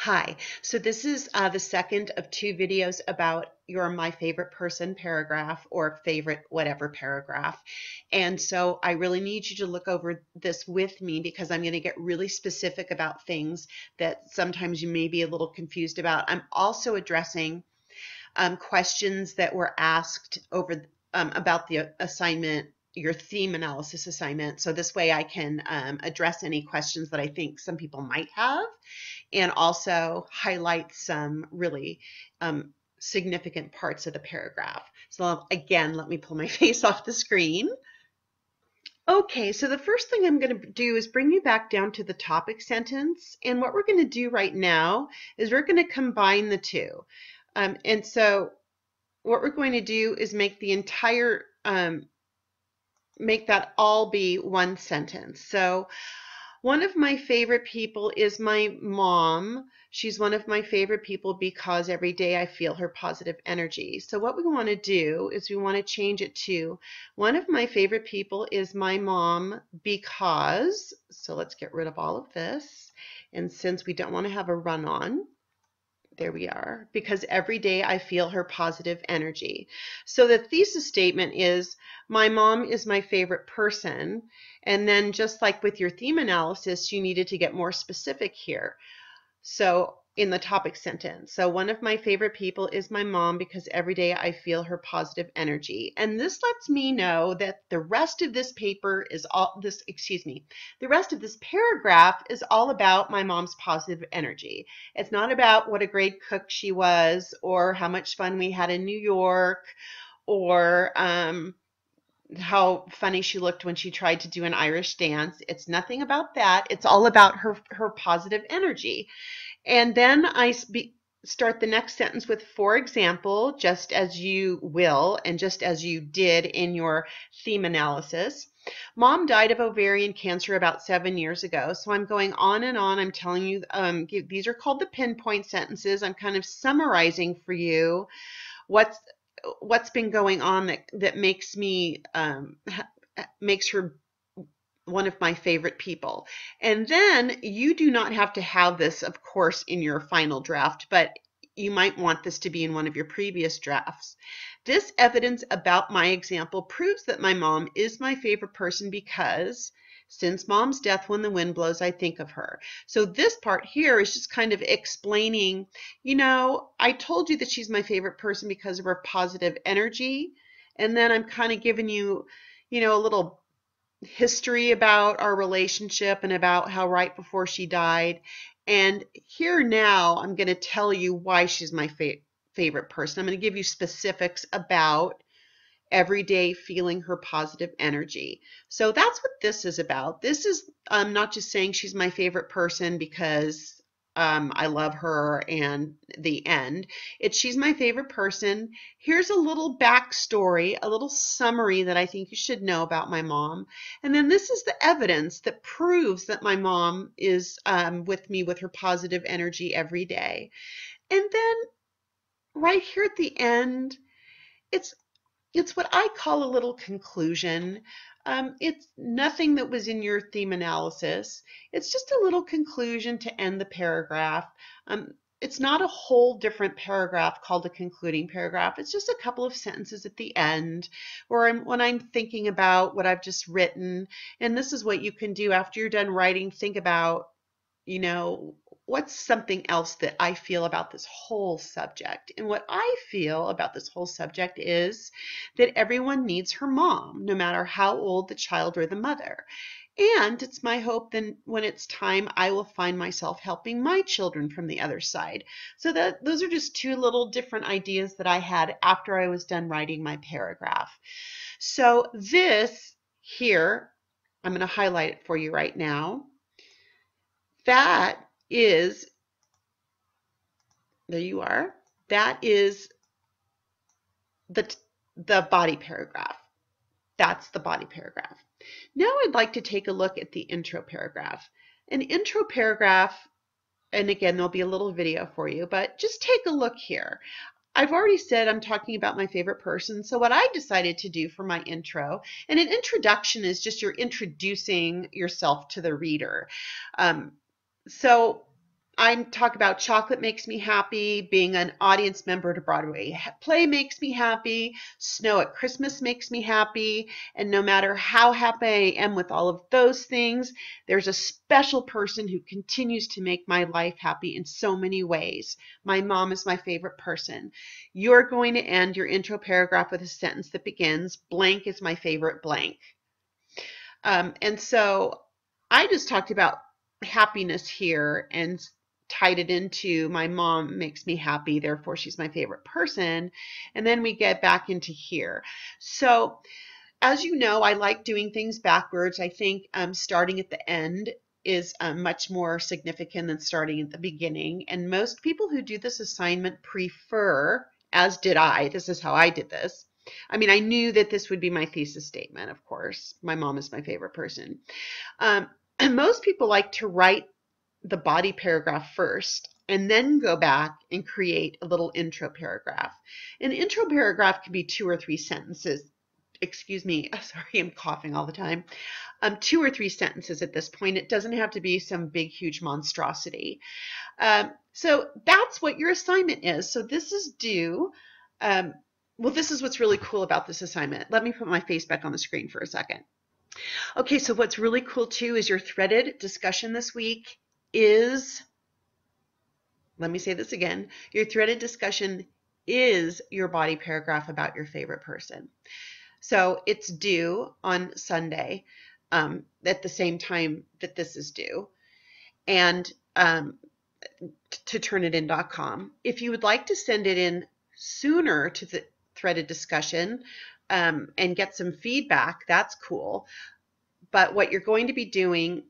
Hi, so this is the second of two videos about your my favorite person paragraph or favorite whatever paragraph. And so I really need you to look over this with me because I'm going to get really specific about things that sometimes you may be a little confused about. I'm also addressing questions that were asked over about the assignment, your theme analysis assignment. So this way I can address any questions that I think some people might have and also highlight some really significant parts of the paragraph. So again, let me pull my face off the screen. Okay, so the first thing I'm going to do is bring you back down to the topic sentence. And what we're going to do right now is we're going to combine the two. And so what we're going to do is make the entire, make that all be one sentence. So one of my favorite people is my mom. She's one of my favorite people because every day I feel her positive energy. So what we want to do is we want to change it to one of my favorite people is my mom because, so let's get rid of all of this. And since we don't want to have a run-on, there we are, because every day I feel her positive energy. So the thesis statement is, my mom is my favorite person. And then just like with your theme analysis, you needed to get more specific here. So in the topic sentence, so one of my favorite people is my mom because every day I feel her positive energy. And this lets me know that the rest of this paper is all this, the rest of this paragraph is all about my mom's positive energy. It's not about what a great cook she was or how much fun we had in New York or how funny she looked when she tried to do an Irish dance. It's nothing about that. It's all about her positive energy. And then I start the next sentence with, for example, just as you will and just as you did in your theme analysis. Mom died of ovarian cancer about 7 years ago. So I'm going on and on. I'm telling you, these are called the pinpoint sentences. I'm kind of summarizing for you what's been going on that makes me makes her one of my favorite people. And then you do not have to have this, of course, in your final draft, but you might want this to be in one of your previous drafts. This evidence about my example proves that my mom is my favorite person because since mom's death, when the wind blows, I think of her. So this part here is just kind of explaining, I told you that she's my favorite person because of her positive energy. And then I'm kind of giving you, a little history about our relationship and about how right before she died. And here now, I'm going to tell you why she's my favorite person. I'm going to give you specifics about every day feeling her positive energy. So that's what this is about. This is not just saying she's my favorite person because I love her and the end. She's my favorite person. Here's a little backstory, a little summary that I think you should know about my mom. And then this is the evidence that proves that my mom is with me with her positive energy every day. And then right here at the end, it's what I call a little conclusion. It's nothing that was in your theme analysis. It's just a little conclusion to end the paragraph. It's not a whole different paragraph called a concluding paragraph. It's just a couple of sentences at the end when I'm thinking about what I've just written. And this is what you can do after you're done writing. Think about, what's something else that I feel about this whole subject? And what I feel about this whole subject is that everyone needs her mom, no matter how old the child or the mother. And it's my hope that when it's time, I will find myself helping my children from the other side. So those are just two little different ideas that I had after I was done writing my paragraph. So this here, I'm going to highlight it for you right now. That is, there you are, that is the body paragraph. That's the body paragraph. Now I'd like to take a look at the intro paragraph. An intro paragraph, and again, there'll be a little video for you, but just take a look here. I've already said I'm talking about my favorite person, so what I decided to do for my intro, and an introduction is just you're introducing yourself to the reader. So I talk about chocolate makes me happy, being an audience member to Broadway play makes me happy, snow at Christmas makes me happy, and no matter how happy I am with all of those things, there's a special person who continues to make my life happy in so many ways. My mom is my favorite person. You're going to end your intro paragraph with a sentence that begins, blank is my favorite blank. And so I just talked about happiness here and tied it into my mom makes me happy, therefore she's my favorite person. And then we get back into here. So as you know, I like doing things backwards. I think starting at the end is much more significant than starting at the beginning. And most people who do this assignment prefer, as did I, this is how I did this. I mean, I knew that this would be my thesis statement, of course. My mom is my favorite person. And most people like to write the body paragraph first and then go back and create a little intro paragraph. An intro paragraph can be 2 or 3 sentences. Excuse me, sorry, I'm coughing all the time. 2 or 3 sentences at this point. It doesn't have to be some big, huge monstrosity. So that's what your assignment is. So this is due. Well, this is what's really cool about this assignment. Let me put my face back on the screen for a second. Okay, so what's really cool too is your threaded discussion this week is, let me say this again, your threaded discussion is your body paragraph about your favorite person. So it's due on Sunday at the same time that this is due, and to turnitin.com. If you would like to send it in sooner to the threaded discussion and get some feedback, that's cool. But what you're going to be doing